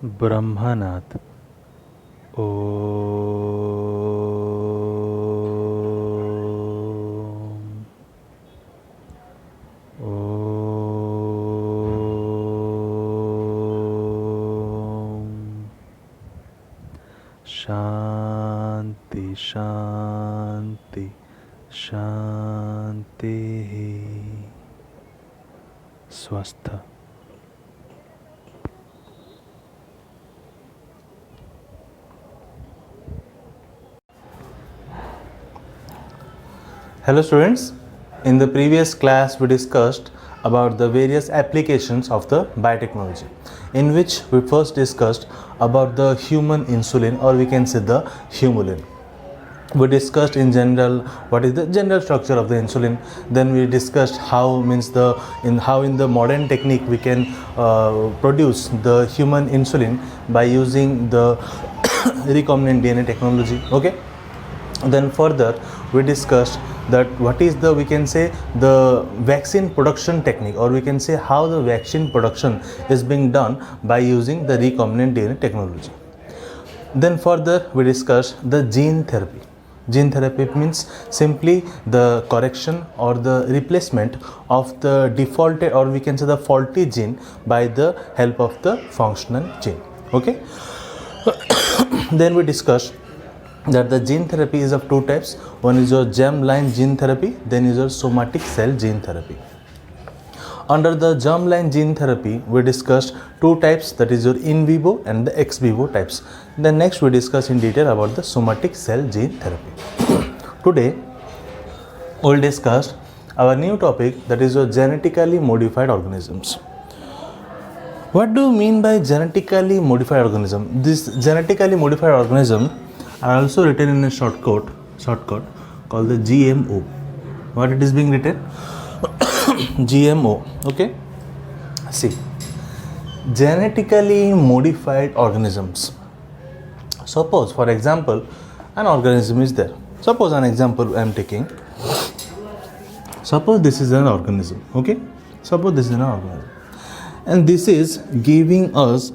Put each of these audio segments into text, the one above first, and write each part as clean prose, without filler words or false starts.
ब्रह्मनाथ ओ शांति शांति शांति स्वस्थ। Hello students, in the previous class we discussed about the various applications of the biotechnology, in which we first discussed about the human insulin, or we can say the humulin. We discussed in general what is the general structure of the insulin. Then we discussed how in the modern technique we can produce the human insulin by using the recombinant DNA technology. Okay. Then further we discussed that what is the, we can say, the vaccine production technique, or we can say how the vaccine production is being done by using the recombinant DNA technology. Then further we discussed the gene therapy. Gene therapy means simply the correction or the replacement of the defaulted, or we can say the faulty gene, by the help of the functional gene. Okay. Then we discussed that the gene therapy is of two types. One is your germline gene therapy, then is your somatic cell gene therapy. Under the germline gene therapy, we discussed two types, that is your in vivo and the ex vivo types. Then next we discuss in detail about the somatic cell gene therapy. Today we will discuss our new topic, that is your genetically modified organisms. What do you mean by genetically modified organism? This genetically modified organism are also written in a shortcut called the GMO. What it is being written? GMO. Okay. See, genetically modified organisms. Suppose, for example, an organism is there. Suppose an example I am taking. Suppose this is an organism. Okay. Suppose this is an organism, and this is giving us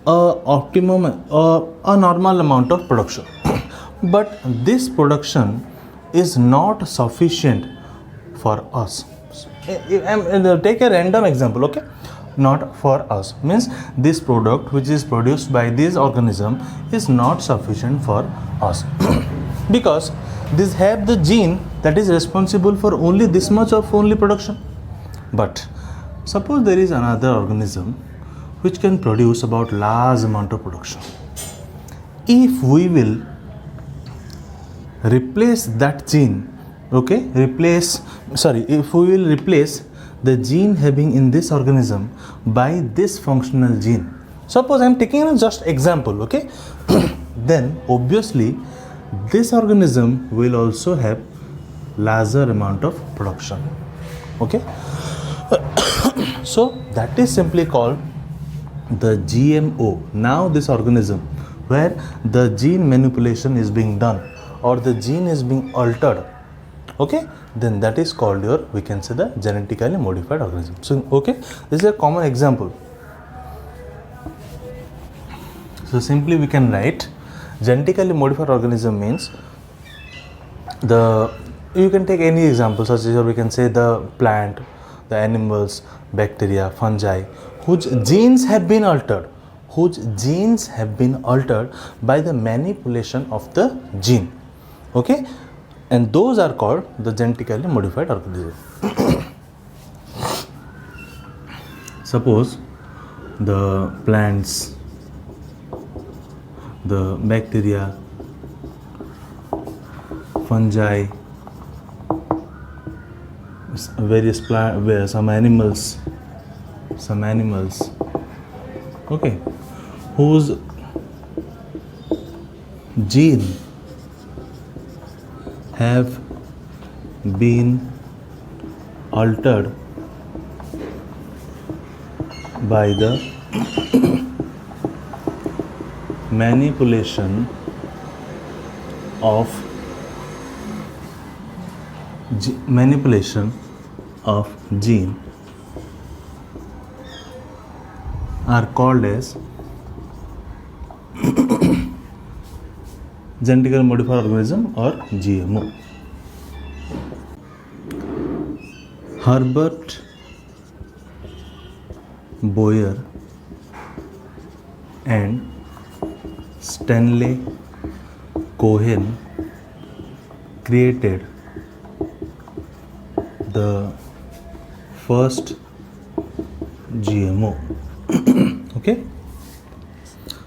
a normal amount of production. But this production is not sufficient for us. Take a random example, okay? Not for us means this product which is produced by this organism is not sufficient for us because this have the gene that is responsible for only this much of only production. But suppose there is another organism which can produce about large amount of production. If we will replace that gene, okay, if we will replace the gene having in this organism by this functional gene, suppose I am taking a just example, okay, then obviously this organism will also have larger amount of production. Okay. So that is simply called the GMO. Now this organism where the gene manipulation is being done, or the gene is being altered, okay, then that is called your, we can say, the genetically modified organism. So okay, this is a common example. So simply we can write genetically modified organism means you can take any example, such as we can say the plant, the animals, bacteria, fungi, whose genes have been altered by the manipulation of the gene. Okay, and those are called the genetically modified organism. Suppose the plants, the bacteria, fungi, various plants, some animals, okay, whose gene have been altered by the manipulation of gene are called as genetically modified organism or GMO. Herbert Boyer and Stanley Cohen created the first GMO. Okay,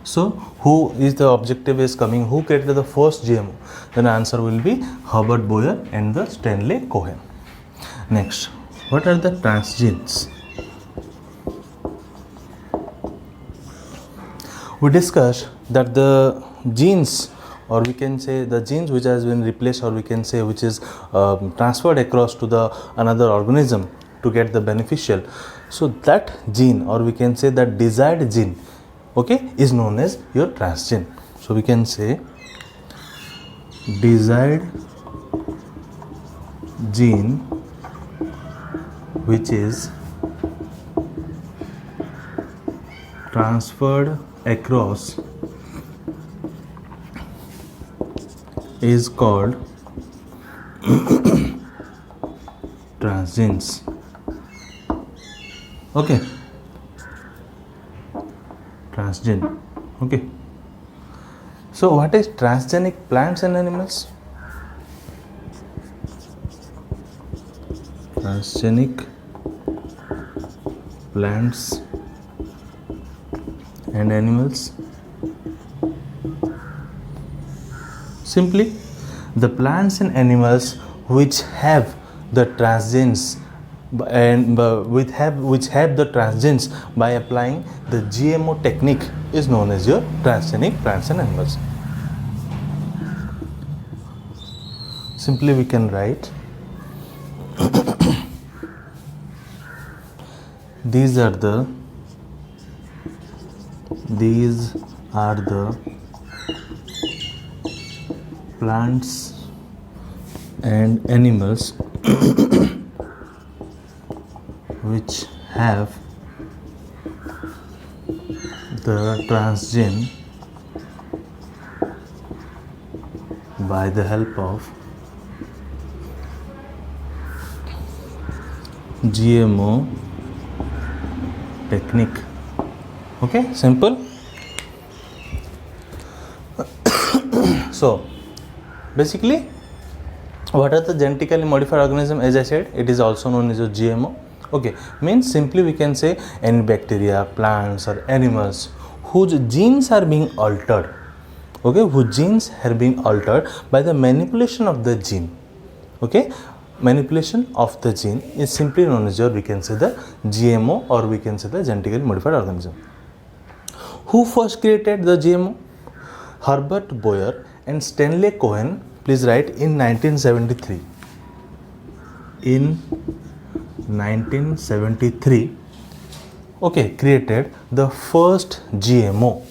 so who is the objective is coming, who created the first GMO? Then the answer will be Herbert Boyer and the Stanley Cohen. Next, what are the transgenes? We discussed that the genes, or we can say the genes which has been replaced, or we can say which is transferred across to the another organism to get the beneficial. So that gene, or we can say that desired gene, okay, is known as your transgene. So we can say desired gene which is transferred across is called transgenes. Okay, transgene. Okay, so what is transgenic plants and animals? Transgenic plants and animals, simply the plants and animals which have the transgenes and which have the transgenes by applying the GMO technique is known as your transgenic plants and animals. Simply we can write these are the plants and animals which have the transgene by the help of GMO technique. Okay, simple. So basically, what are the genetically modified organism? As I said, it is also known as a GMO. Okay, means simply we can say any bacteria, plants or animals whose genes are being altered. Okay, whose genes are being altered by the manipulation of the gene. Okay, manipulation of the gene is simply known as your, we can say, the GMO, or we can say the genetically modified organism. Who first created the GMO? Herbert Boyer and Stanley Cohen, please write, in 1973. In 1973, okay, created the first GMO.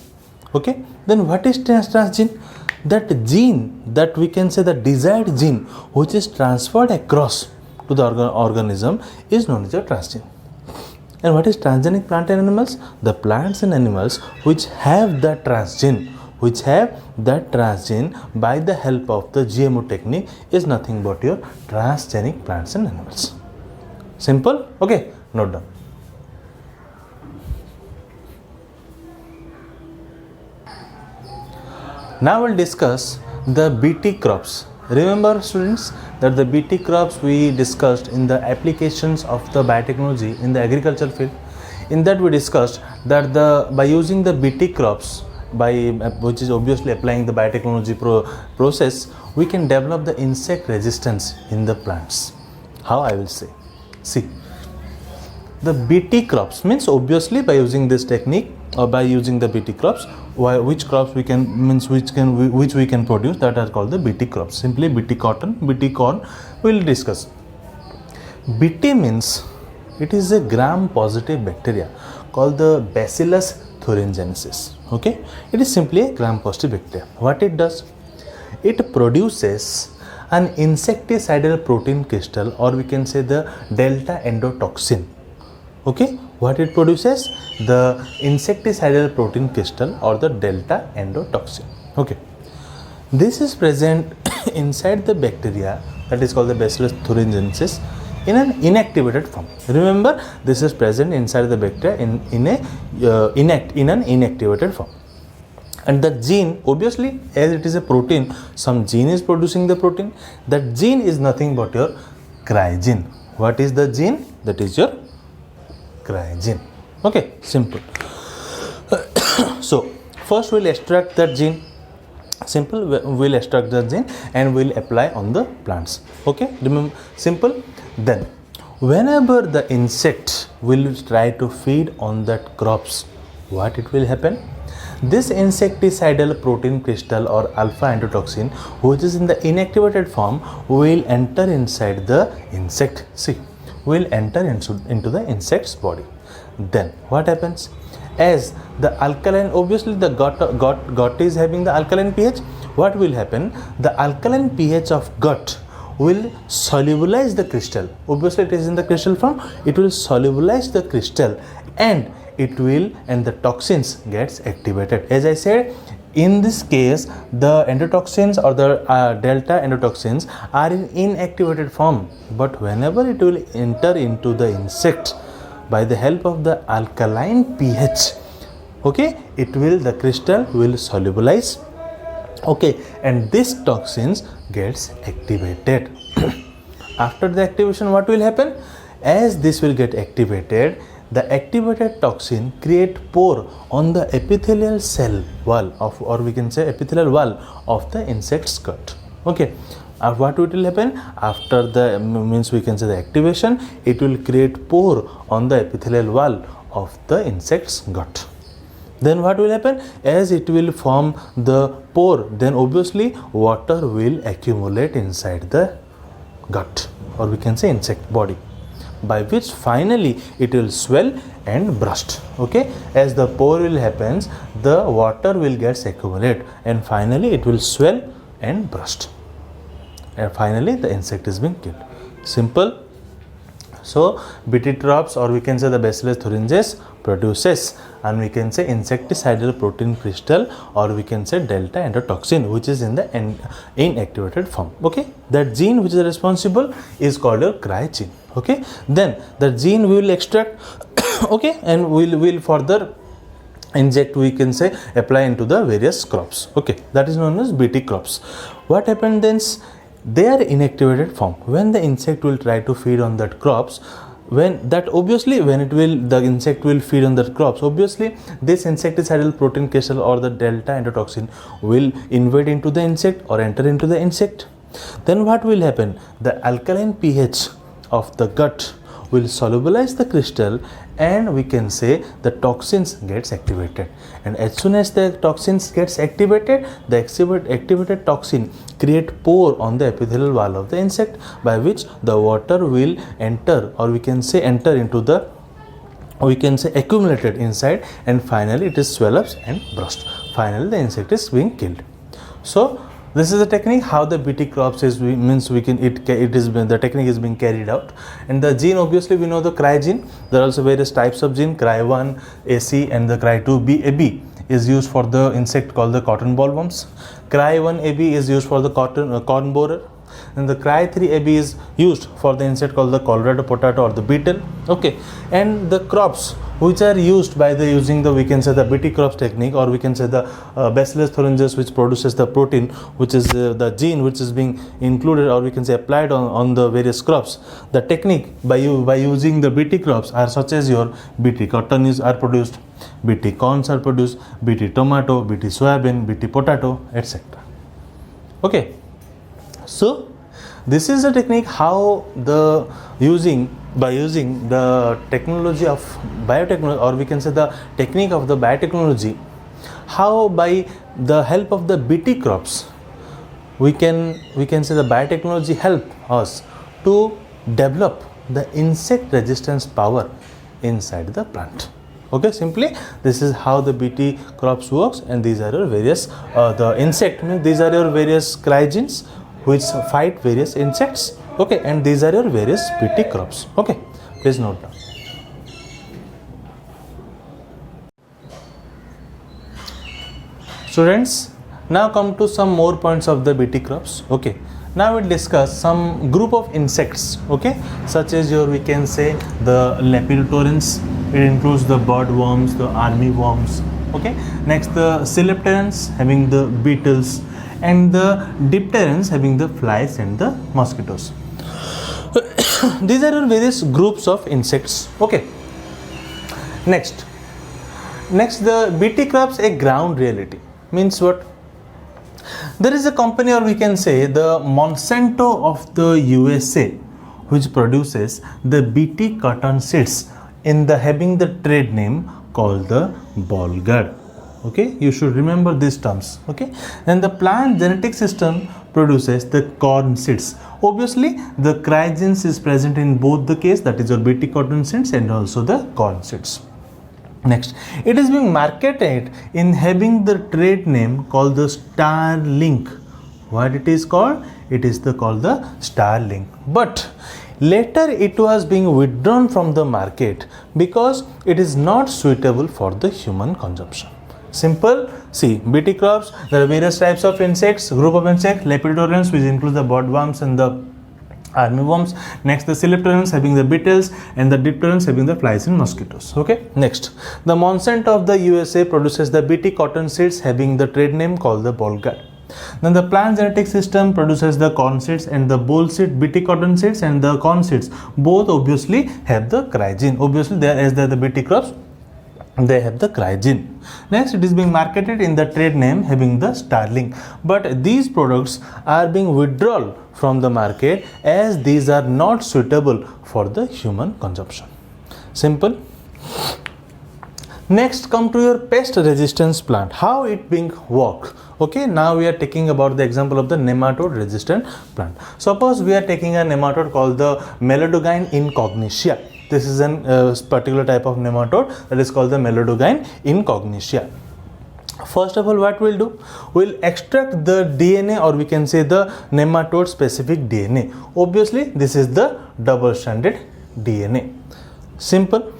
Okay, then what is transgene? That gene, that we can say the desired gene which is transferred across to the organism is known as a transgene. And what is transgenic plant and animals? The plants and animals which have that transgene, by the help of the GMO technique is nothing but your transgenic plants and animals. Simple? Okay, note down. Now we'll discuss the BT crops. Remember students that the BT crops we discussed in the applications of the biotechnology in the agricultural field. In that we discussed that by using the BT crops, which is obviously applying the biotechnology process, we can develop the insect resistance in the plants. How I will say? See, the BT crops means obviously by using this technique, or by using the BT crops, which crops we can which we can produce, that are called the BT crops. Simply BT cotton, BT corn we will discuss. BT means it is a gram positive bacteria called the Bacillus thuringiensis. Okay, it is simply a gram positive bacteria. What it does? It produces an insecticidal protein crystal, or we can say the delta endotoxin. Okay, What it produces? The insecticidal protein crystal or the delta endotoxin. Okay. This is present inside the bacteria, that is called the Bacillus thuringiensis, in an inactivated form. Remember, this is present inside the bacteria in an inactivated form. And the gene, obviously, as it is a protein, some gene is producing the protein. That gene is nothing but your crygene. What is the gene? That is your crygene. Okay, simple. So, first we'll extract that gene. Simple, we'll extract the gene and we'll apply on the plants. Okay, remember, simple. Then, whenever the insect will try to feed on that crops, what it will happen? This insecticidal protein crystal or alpha endotoxin, which is in the inactivated form, will enter inside the insect. See, will enter into the insect's body. Then what happens? As the alkaline, obviously the gut is having the alkaline pH. What will happen? The alkaline pH of gut will solubilize the crystal. Obviously it is in the crystal form. It will solubilize the crystal and the toxins gets activated. As I said, in this case the endotoxins or the delta endotoxins are in inactivated form, but whenever it will enter into the insect by the help of the alkaline pH, okay, the crystal will solubilize, okay, and these toxins gets activated. After the activation, what will happen? As this will get activated, the activated toxin create pore on the epithelial cell wall of, or we can say epithelial wall of the insect's gut. Okay, what will happen? After the we can say the activation, it will create pore on the epithelial wall of the insect's gut. Then what will happen? As it will form the pore, then obviously water will accumulate inside the gut, or we can say insect body, by which finally it will swell and burst. Okay, as the pore will happens, the water will get accumulate and finally it will swell and burst, and finally the insect is being killed. Simple. So Bt crops, or we can say the Bacillus thuringiensis, produces, and we can say insecticidal protein crystal, or we can say delta endotoxin, which is in the inactivated form. Okay, that gene which is responsible is called your crygene. Okay, then the gene we will extract okay, and we'll further inject, we can say apply into the various crops. Okay, that is known as Bt crops. What happened then? They are inactivated form. When the insect will try to feed on that crops, the insect will feed on the crops, obviously this insecticidal protein crystal or the delta endotoxin will invade into the insect or enter into the insect. Then what will happen? The alkaline pH of the gut will solubilize the crystal, and we can say the toxins gets activated, and as soon as the toxins gets activated, the activated toxin create pore on the epithelial wall of the insect, by which the water will enter, or we can say enter into the, we can say accumulated inside, and finally it is swell up and burst. Finally the insect is being killed. So this is the technique how the Bt crops is, the technique is being carried out. And the gene, obviously we know the crygene. There are also various types of gene, cry1 AC and the cry2 AB is used for the insect called the cotton bollworms. Cry1 AB is used for the corn borer, and the cry3 AB is used for the insect called the Colorado potato or the beetle. Okay, and the crops which are used by the using the, we can say the Bt crops technique, or we can say the Bacillus thuringiensis, which produces the protein, which is the gene which is being included, or we can say applied on the various crops. The technique by using the Bt crops are such as your Bt cotton are produced, Bt corns are produced, Bt tomato, Bt soybean, Bt potato, etc. Okay, so this is the technique how by using the technology of biotechnology, or we can say the technique of the biotechnology, how by the help of the Bt crops we can say the biotechnology help us to develop the insect resistance power inside the plant. Okay, simply this is how the Bt crops works, and these are your various the insect means these are your various crygenes which fight various insects. Okay, and these are your various Bt crops. Okay, please note down. Students, now come to some more points of the BT crops. Okay, now we'll discuss some group of insects, okay, such as we can say the lepidopterans. It includes the bird worms, the army worms, okay. Next, the coleopterans having the beetles, and the dipterans having the flies and the mosquitoes. These are various groups of insects, okay. Next, the BT crops a ground reality. Means what? There is a company, or we can say the Monsanto of the USA, which produces the BT cotton seeds in the having the trade name called the Bollgard. Okay, you should remember these terms. Okay, then the plant genetic system produces the corn seeds. Obviously, the cryogens is present in both the case, that is your BT cotton seeds and also the corn seeds. Next, it is being marketed in having the trade name called the Starlink. What it is called? It is called the Starlink. But later it was being withdrawn from the market because it is not suitable for the human consumption. Simple. See, BT crops, there are various types of insects, group of insects, lepidopterans, which include the bird worms and the army worms. Next, the coleopterans having the beetles, and the dipterans having the flies and mosquitoes. Okay. Next, the Monsanto of the USA produces the BT cotton seeds having the trade name called the Bollgard. Then the plant genetic system produces the corn seeds and the boll seed, BT cotton seeds and the corn seeds. Both obviously have the cryogen. Obviously, as they are the BT crops, they have the cryogen. Next, it is being marketed in the trade name having the Starlink. But these products are being withdrawn from the market as these are not suitable for the human consumption. Simple. Next, come to your pest resistance plant. How it being work? Okay, now we are taking about the example of the nematode resistant plant. Suppose we are taking a nematode called the Melodogyne incognitia. This is a particular type of nematode that is called the Melodogyne incognitia. First of all, what we'll do? We'll extract the DNA, or we can say the nematode specific DNA. Obviously, this is the double-stranded DNA. Simple.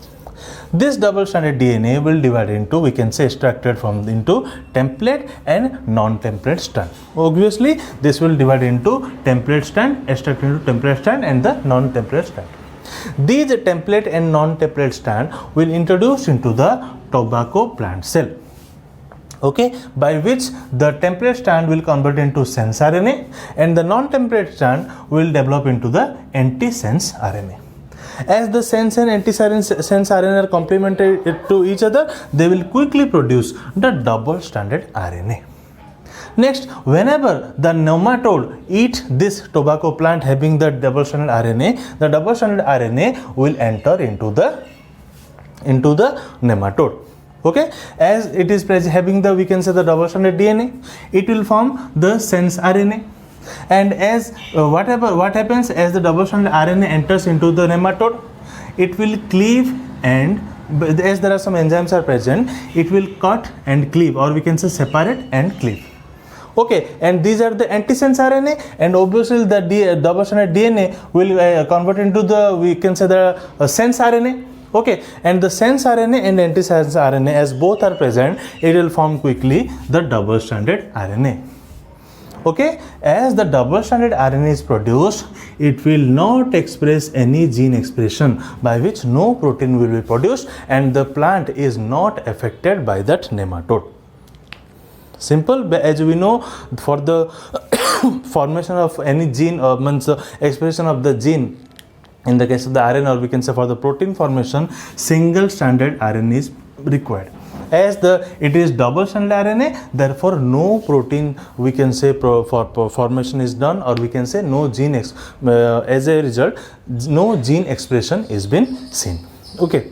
This double-stranded DNA will divide into, we can say, extracted from into template and non-template strand. Obviously, this will divide into template strand, extracted into template strand, and the non-template strand. These template and non-template strand will introduce into the tobacco plant cell. Okay, by which the template strand will convert into sense RNA and the non-template strand will develop into the antisense RNA. As the sense and antisense RNA are complementary to each other, they will quickly produce the double-stranded RNA. Next, whenever the nematode eat this tobacco plant having the double-stranded RNA, the double-stranded RNA will enter into the nematode. Okay, as it is having the, we can say, the double-stranded DNA, it will form the sense RNA. And as what happens as the double-stranded RNA enters into the nematode, it will cleave, and as there are some enzymes are present, it will cut and cleave, or we can say separate and cleave. Okay, and these are the antisense RNA, and obviously the double-stranded DNA will convert into the, we can say, the sense RNA. Okay, and the sense RNA and antisense RNA, as both are present, it will form quickly the double-stranded RNA. Okay, as the double-stranded RNA is produced, it will not express any gene expression, by which no protein will be produced and the plant is not affected by that nematode. Simple. As we know, for the formation of any gene, or means expression of the gene, in the case of the RNA, or we can say for the protein formation, single-stranded RNA is required. As it is double-stranded RNA, therefore no protein, we can say, for formation is done, or we can say no gene as a result, no gene expression is been seen. Okay.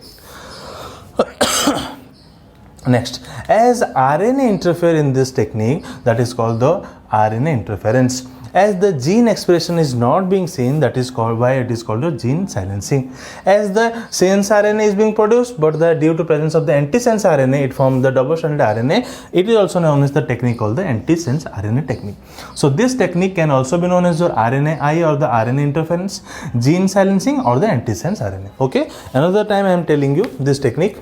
Next, as RNA interfere in this technique, that is called the RNA interference. As the gene expression is not being seen, that is called, why it is called a gene silencing. As the sense RNA is being produced, but due to presence of the antisense RNA, it forms the double-stranded RNA. It is also known as the technique called the antisense RNA technique. So this technique can also be known as your RNAi, or the RNA interference, gene silencing, or the antisense RNA. Okay, another time I am telling you this technique.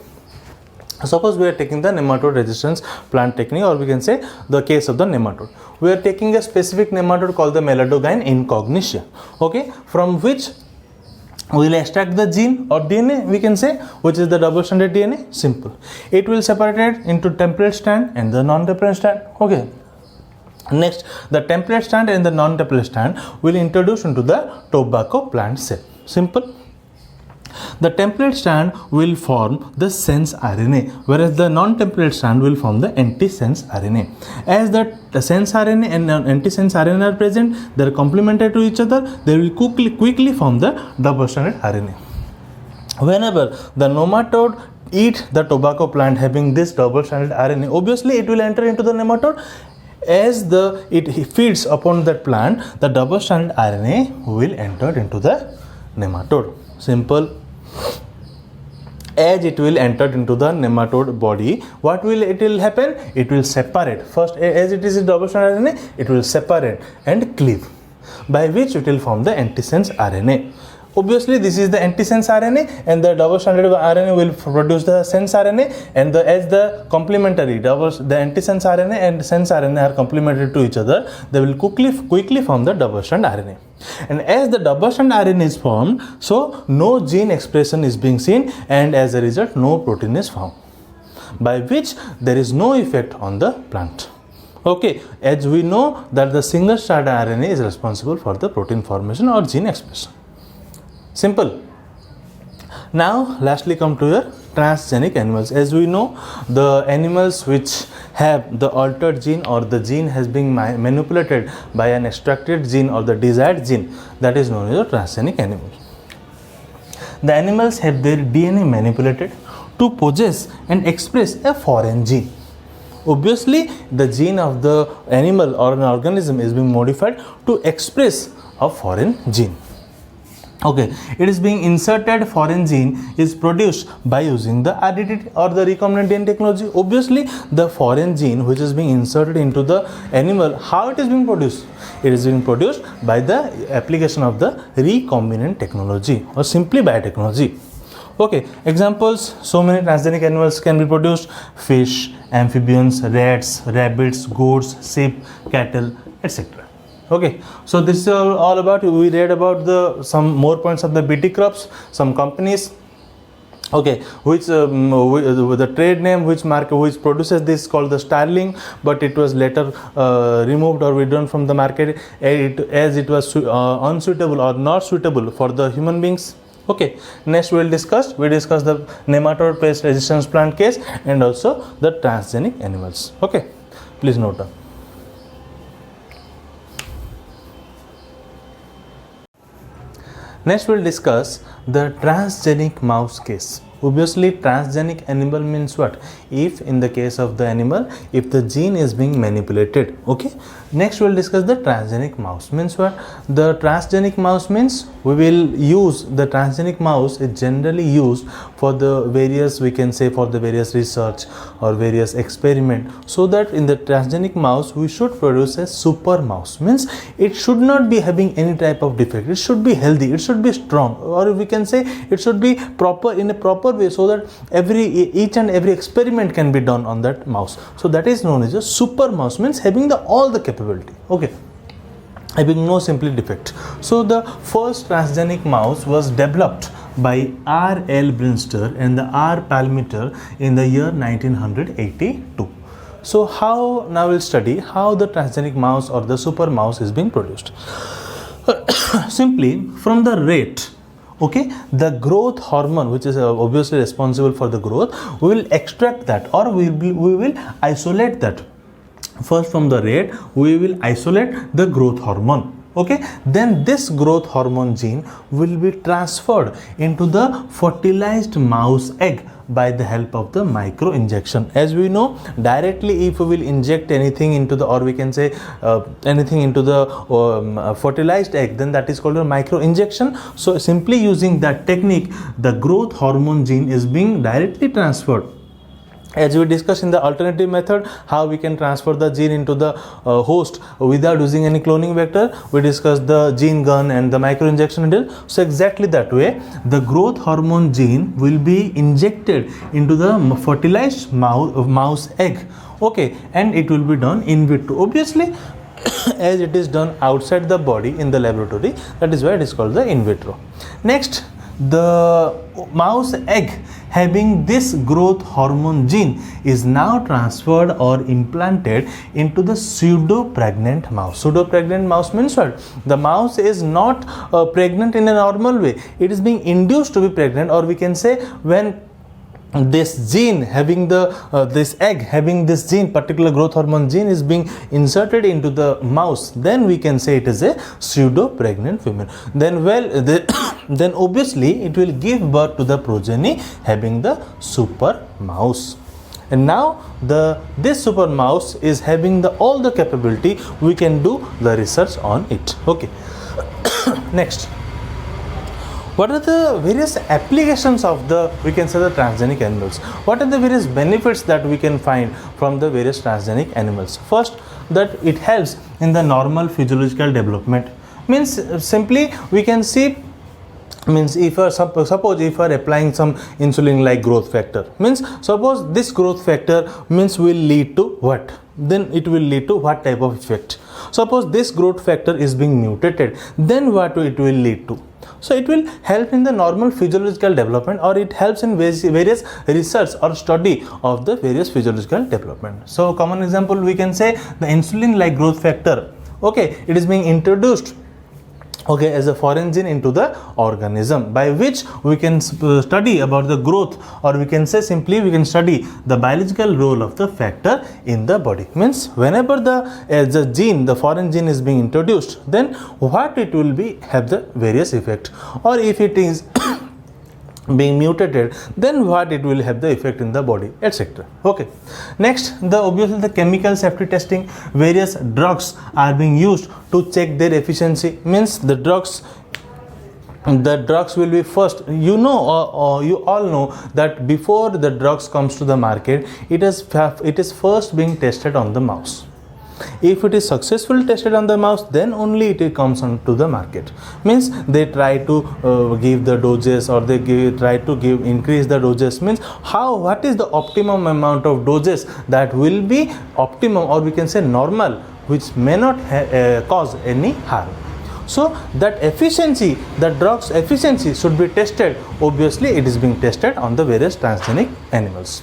Suppose we are taking the nematode resistance plant technique, or we can say the case of the nematode. We are taking a specific nematode called the Meladogyn incognitia, okay, from which we will extract the gene or DNA, we can say, which is the double-stranded DNA. Simple. It will separate it into template strand and the non-template strand, okay. Next, the template strand and the non-template strand will introduce into the tobacco plant cell. Simple. The template strand will form the sense RNA, whereas the non-template strand will form the antisense RNA. As the sense RNA and antisense RNA are present, they are complementary to each other, they will quickly form the double-stranded RNA. Whenever the nematode eat the tobacco plant having this double-stranded RNA, obviously it will enter into the nematode. As it feeds upon that plant, the double-stranded RNA will enter into the nematode. Simple. As it will enter into the nematode body, what will happen? It will separate. First, as it is a double-stranded RNA, it will separate and cleave, by which it will form the antisense RNA. Obviously, this is the antisense RNA, and the double-stranded RNA will produce the sense RNA, and as the complementary the antisense RNA and sense RNA are complementary to each other, they will quickly form the double-strand RNA. And as the double-strand RNA is formed, so no gene expression is being seen, and as a result, no protein is found, by which there is no effect on the plant. Okay, as we know that the single-stranded RNA is responsible for the protein formation or gene expression. Simple. Now, lastly, come to your transgenic animals. As we know, the animals which have the altered gene or the gene has been manipulated by an extracted gene or the desired gene, that is known as a transgenic animal. The animals have their DNA manipulated to possess and express a foreign gene. Obviously, the gene of the animal or an organism is being modified to express a foreign gene. Okay, it is being inserted foreign gene is produced by using the RDT or the recombinant DNA technology. Obviously, the foreign gene which is being inserted into the animal, how it is being produced? It is being produced by the application of the recombinant technology or simply biotechnology. Okay, examples, so many transgenic animals can be produced: fish, amphibians, rats, rabbits, goats, sheep, cattle, etc. Okay, so this is all about, we read about the some more points of the BT crops, some companies, okay, which with the trade name which produces this called the Starling, but it was later removed or withdrawn from the market as it was unsuitable or not suitable for the human beings. Okay, next we discuss the nematode pest resistance plant case and also the transgenic animals. Okay, please note down. Next we will discuss the transgenic mouse case. Obviously, transgenic animal means what? If in the case of the animal, if the gene is being manipulated. Okay. Next we will discuss the transgenic mouse. Means what? The transgenic mouse means we will use the transgenic mouse is generally used for the various, we can say, for the various research or various experiment, so that in the transgenic mouse we should produce a super mouse. Means it should not be having any type of defect. It should be healthy. It should be strong, or we can say it should be proper in a proper way, so that each and every experiment can be done on that mouse. So that is known as a super mouse, means having all the capability. Okay, having no simply defect. So the first transgenic mouse was developed by R.L. Brinster and the R. Palmiter in the year 1982. So how, now we'll study how the transgenic mouse or the super mouse is being produced. Simply from the rate, okay, the growth hormone which is obviously responsible for the growth, we will extract that, or we will isolate that. First, from the rate we will isolate the growth hormone. Okay, then this growth hormone gene will be transferred into the fertilized mouse egg by the help of the micro injection. As we know, directly if we will inject anything into the, or we can say anything into the fertilized egg, then that is called a micro injection. So simply using that technique, the growth hormone gene is being directly transferred As we discussed in the alternative method, how we can transfer the gene into the host without using any cloning vector, we discussed the gene gun and the microinjection needle. So exactly that way, the growth hormone gene will be injected into the fertilized mouse egg. Okay, and it will be done in vitro. Obviously, as it is done outside the body in the laboratory, that is why it is called the in vitro. Next, the mouse egg having this growth hormone gene is now transferred or implanted into the pseudo pregnant mouse. Pseudo pregnant mouse means what? The mouse is not pregnant in a normal way. It is being induced to be pregnant, or we can say when this gene having the this egg having this gene, particular growth hormone gene, is being inserted into the mouse, then we can say it is a pseudo pregnant female. Then then obviously it will give birth to the progeny having the super mouse. And now this super mouse is having all the capability, we can do the research on it. Okay. Next, what are the various applications of the, we can say, the transgenic animals? What are the various benefits that we can find from the various transgenic animals? First, that it helps in the normal physiological development. Means simply we can see, means if suppose if you are applying some insulin like growth factor, means suppose this growth factor means will lead to what? Then it will lead to what type of effect? Suppose this growth factor is being mutated, then what it will lead to? So it will help in the normal physiological development, or it helps in various research or study of the various physiological development. So common example we can say the insulin like growth factor. Okay, it is being introduced, okay, as a foreign gene into the organism, by which we can study about the growth, or we can say simply we can study the biological role of the factor in the body. Means whenever the gene, the foreign gene is being introduced, then what it will be have the various effect, or if it is being mutated, then what it will have the effect in the body, etc. Okay. Next, obviously the chemical safety testing. Various drugs are being used to check their efficiency. Means the drugs will be first, you know, you all know that before the drugs comes to the market, it is first being tested on the mouse. If it is successfully tested on the mouse, then only it comes onto the market. Means they try to give the doses, or they try to increase the doses. Means what is the optimum amount of doses that will be optimum, or we can say normal, which may not cause any harm. So that efficiency, the drug's efficiency should be tested. Obviously it is being tested on the various transgenic animals.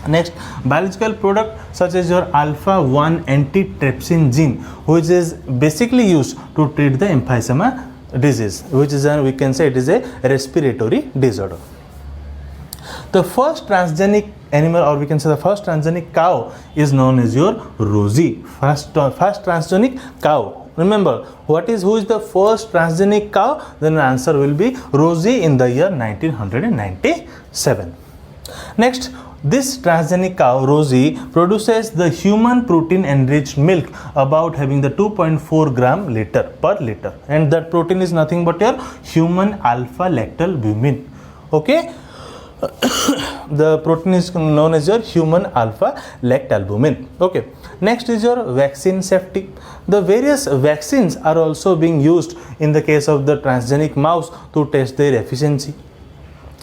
Next, biological product such as your alpha-1 antitrypsin gene, which is basically used to treat the emphysema disease, which is we can say it is a respiratory disorder. The first transgenic animal, or we can say the first transgenic cow, is known as your Rosie. First transgenic cow. Remember, who is the first transgenic cow? Then the answer will be Rosie in the year 1997. Next, this transgenic cow, Rosie, produces the human protein enriched milk about having the 2.4 gram per liter, and that protein is nothing but your human alpha lactalbumin. Okay. The protein is known as your human alpha lactalbumin. Okay. Next is your vaccine safety. The various vaccines are also being used in the case of the transgenic mouse to test their efficiency.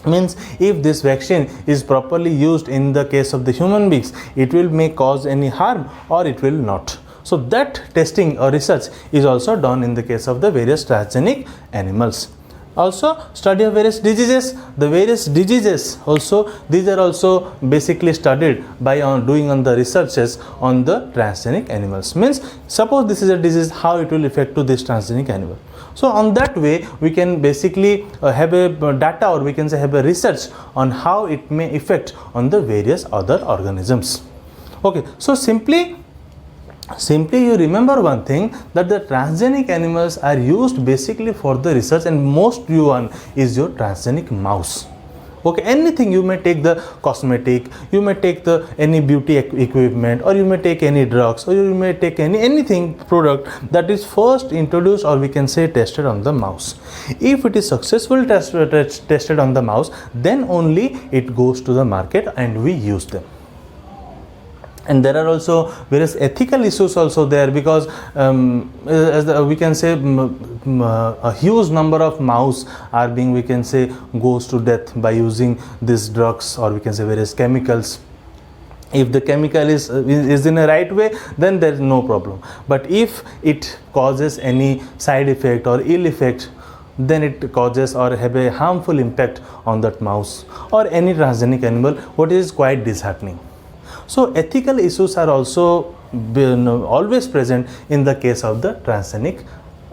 Means if this vaccine is properly used in the case of the human beings, it may cause any harm or it will not. So that testing or research is also done in the case of the various transgenic animals. Also, study of various diseases. The various diseases also, these are also basically studied by doing on the researches on the transgenic animals. Means suppose this is a disease, how it will affect to this transgenic animal. So on that way we can basically have a data, or we can say have a research on how it may affect on the various other organisms. Okay, so simply you remember one thing, that the transgenic animals are used basically for the research, and most one is your transgenic mouse. Okay, anything, you may take the cosmetic, you may take the any beauty equipment, or you may take any drugs, or you may take anything product that is first introduced, or we can say tested on the mouse. If it is successfully tested on the mouse, then only it goes to the market and we use them. And there are also various ethical issues also there, because we can say a huge number of mouse are being, we can say, goes to death by using these drugs, or we can say various chemicals. If the chemical is in a right way, then there is no problem. But if it causes any side effect or ill effect, then it causes or have a harmful impact on that mouse or any transgenic animal, what is quite disheartening. So ethical issues are also always present in the case of the transgenic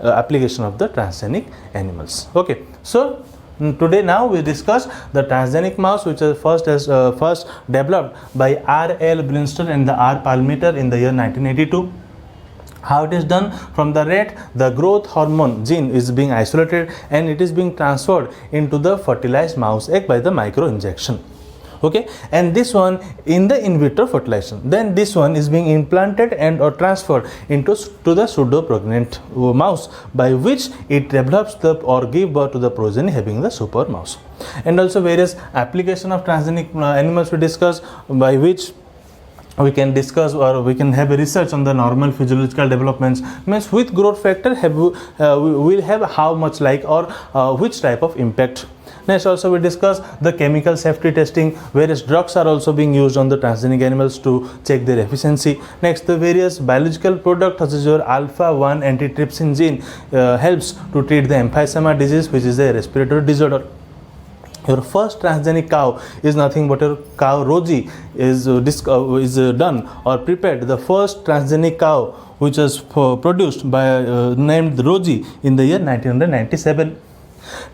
application of the transgenic animals. Okay, so today now we discuss the transgenic mouse, which is first developed by R.L. Brinster and the R. Palmiter in the year 1982. How it is done? From the rat, the growth hormone gene is being isolated and it is being transferred into the fertilized mouse egg by the micro injection. Okay, and this one in the in vitro fertilization, then this one is being implanted and or transferred to the pseudo pregnant mouse, by which it develops the or give birth to the progeny having the super mouse. And also various application of transgenic animals we discuss, by which we can discuss or we can have a research on the normal physiological developments, means with growth factor we will have how much like or which type of impact. Next also we discuss the chemical safety testing. Various drugs are also being used on the transgenic animals to check their efficiency. Next, the various biological products such as your alpha-1 antitrypsin gene helps to treat the emphysema disease, which is a respiratory disorder. Your first transgenic cow is nothing but your cow Roji is done or prepared. The first transgenic cow which was produced by named Roji in the year 1997.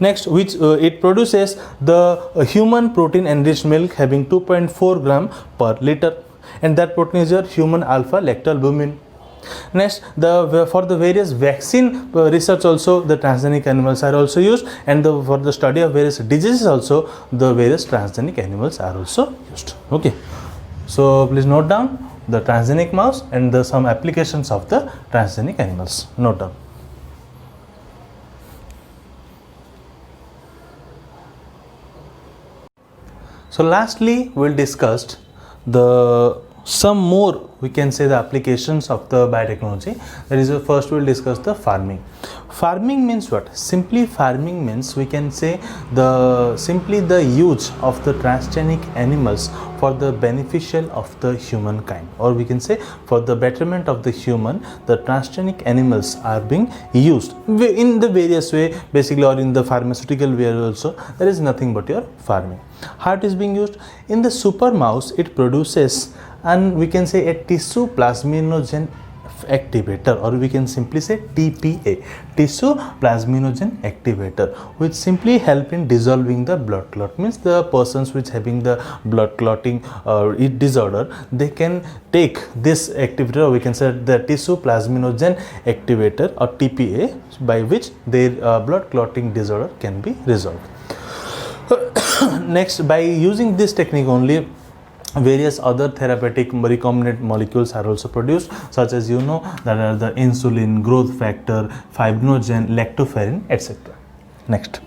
Next, which it produces the human protein enriched milk having 2.4 gram per liter, and that protein is your human alpha lactalbumin. Next, for the various vaccine research also the transgenic animals are also used, and for the study of various diseases also the various transgenic animals are also used. Okay, so please note down the transgenic mouse and some applications of the transgenic animals. Note down. So lastly, we'll discuss some more, we can say, the applications of the biotechnology. That is, first we'll discuss the farming. Farming means what? Simply farming means, we can say, simply the use of the transgenic animals for the beneficial of the humankind, or we can say for the betterment of the human. The transgenic animals are being used in the various way, basically, or in the pharmaceutical way also. There is nothing but your farming. How it is being used? In the super mouse, it produces, and we can say, a tissue plasminogen activator, or we can simply say TPA, tissue plasminogen activator, which simply help in dissolving the blood clot. Means the persons which having the blood clotting disorder, they can take this activator, or we can say the tissue plasminogen activator or TPA, by which their blood clotting disorder can be resolved. Next, by using this technique only, various other therapeutic recombinant molecules are also produced, such as that are the insulin, growth factor, fibrinogen, lactoferrin, etc. Next,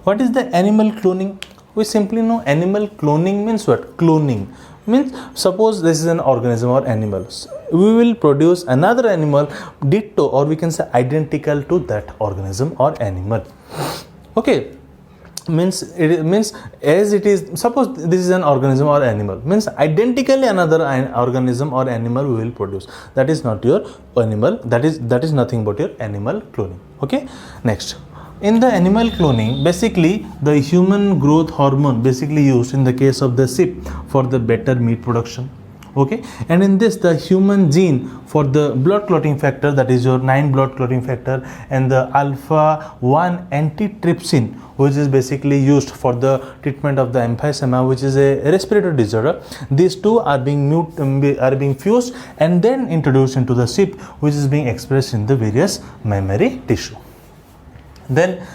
what is the animal cloning? We simply know animal cloning means what? Cloning means, suppose this is an organism or animals, we will produce another animal ditto, or we can say identical to that organism or animal. Okay, means as it is, suppose this is an organism or animal, means identically another organism or animal we will produce. That is not your animal, that is nothing but your animal cloning. Okay, next, in the animal cloning, basically the human growth hormone basically used in the case of the sheep for the better meat production. Okay, and in this the human gene for the blood clotting factor, that is your 9 blood clotting factor, and the alpha-1 antitrypsin, which is basically used for the treatment of the emphysema, which is a respiratory disorder. These two are being fused and then introduced into the sheep, which is being expressed in the various mammary tissue. Then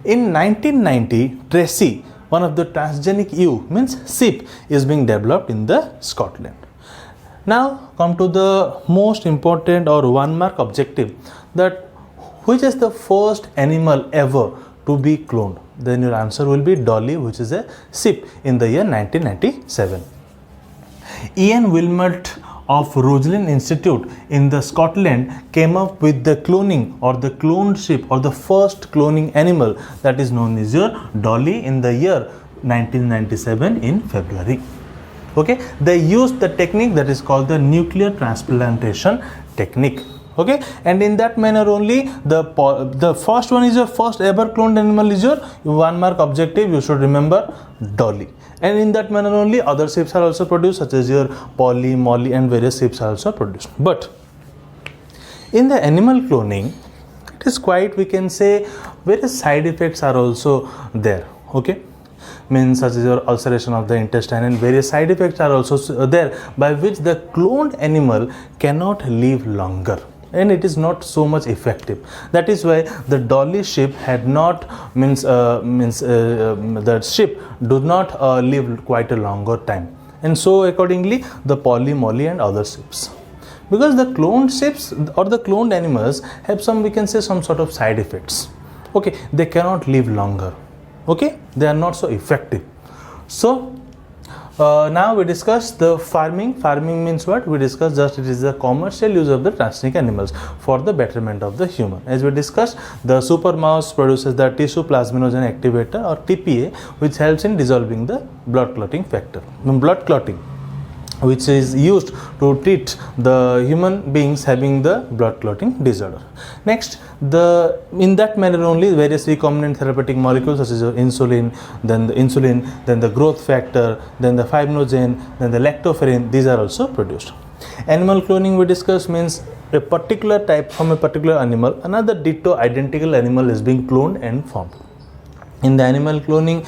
in 1990, Tracy, one of the transgenic ewe means sheep is being developed in the Scotland. Now come to the most important or one mark objective, that which is the first animal ever to be cloned. Then your answer will be Dolly, which is a sheep, in the year 1997. Ian Wilmot of Roslin Institute in the Scotland came up with the cloning or the cloned sheep or the first cloning animal, that is known as your Dolly, in the year 1997 in February. Okay, they used the technique that is called the nuclear transplantation technique. Okay, and in that manner only the first one is your first ever cloned animal is your one mark objective, you should remember Dolly. And in that manner only other sheep are also produced, such as your Polly, Molly, and various sheep are also produced. But in the animal cloning, it is quite, we can say, various side effects are also there. Okay, means such as your ulceration of the intestine, and various side effects are also there, by which the cloned animal cannot live longer, and it is not so much effective. That is why the Dolly sheep had not the sheep do not live quite a longer time, and so accordingly the Polly, Molly, and other sheeps, because the cloned sheeps or the cloned animals have some, we can say, some sort of side effects. Okay, they cannot live longer. Okay, they are not so effective. So now we discuss the farming. Farming means what? We discussed just it is the commercial use of the transgenic animals for the betterment of the human. As we discussed, the super mouse produces the tissue plasminogen activator or TPA, which helps in dissolving the blood clotting factor. Blood clotting, which is used to treat the human beings having the blood clotting disorder. Next, in that manner only various recombinant therapeutic molecules such as insulin, then the growth factor, then the fibrinogen, then the lactoferrin, these are also produced. Animal cloning, we discussed, means a particular type from a particular animal, another ditto identical animal is being cloned and formed. In the animal cloning,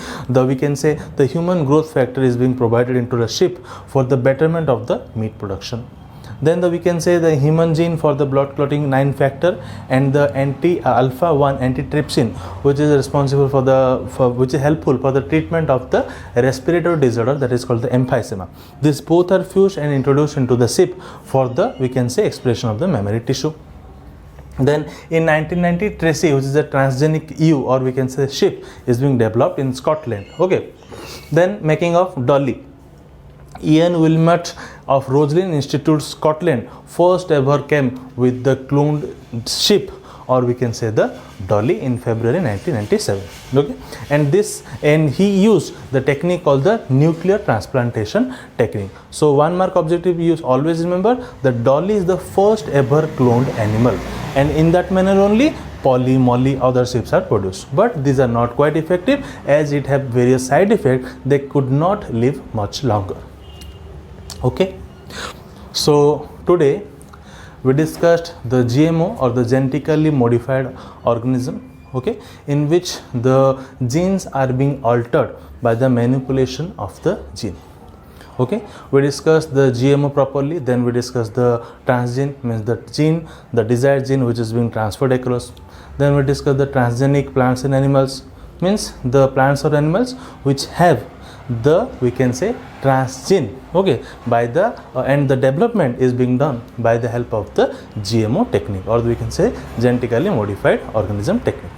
we can say the human growth factor is being provided into the sheep for the betterment of the meat production. Then we can say the human gene for the blood clotting 9 factor, and the anti-alpha 1 antitrypsin, which is responsible which is helpful for the treatment of the respiratory disorder, that is called the emphysema. These both are fused and introduced into the sheep for the, we can say, expression of the mammary tissue. Then in 1990, Tracy, which is a transgenic ewe or we can say sheep, is being developed in Scotland. Okay, then making of Dolly. Ian Wilmot of Roslin Institute, Scotland, first ever came with the cloned sheep or we can say the Dolly in February 1997. Okay, and he used the technique called the nuclear transplantation technique. So one mark objective, you always remember that Dolly is the first ever cloned animal, and in that manner only Polly, Molly, other sheep are produced. But these are not quite effective, as it have various side effects. They could not live much longer. Okay, so today we discussed the GMO or the genetically modified organism, okay, in which the genes are being altered by the manipulation of the gene. Okay, we discussed the GMO properly, then we discussed the transgene, means the gene, the desired gene which is being transferred across. Then we discussed the transgenic plants and animals, means the plants or animals which have the, we can say, transgene, okay, by the and the development is being done by the help of the GMO technique, or we can say genetically modified organism technique.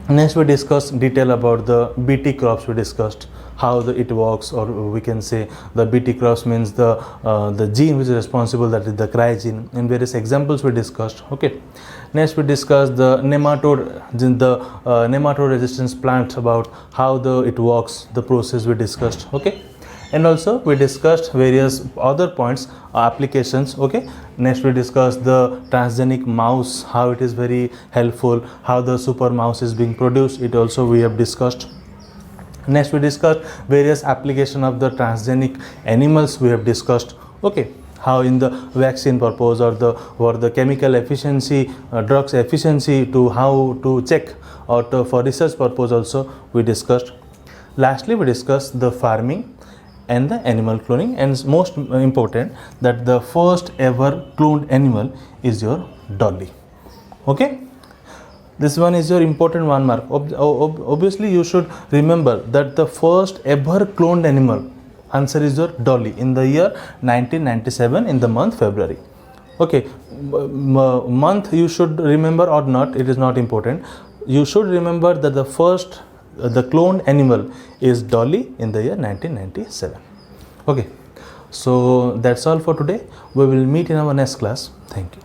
Next we discussed detail about the BT crops. We discussed how it works, or we can say the BT crops means the gene which is responsible, that is the cry gene. In various examples we discussed. Okay, next we discussed the nematode resistance plants, about how it works, the process we discussed. Okay, and also we discussed various other points, applications. Okay, next we discussed the transgenic mouse, how it is very helpful, how the super mouse is being produced, it also we have discussed. Next we discussed various application of the transgenic animals we have discussed. Okay, how in the vaccine purpose or the chemical efficiency, drugs efficiency, to how to check or for research purpose also we discussed. Lastly we discussed the farming and the animal cloning, and most important that the first ever cloned animal is your Dolly. Okay, This one is your important one mark. Obviously, you should remember that the first ever cloned animal, answer is your dolly, in the year 1997 in the month February. Okay, month you should remember or not, it is not important. You should remember that the first, the cloned animal is dolly in the year 1997. Okay, so that's all for today. We will meet in our next class. Thank you.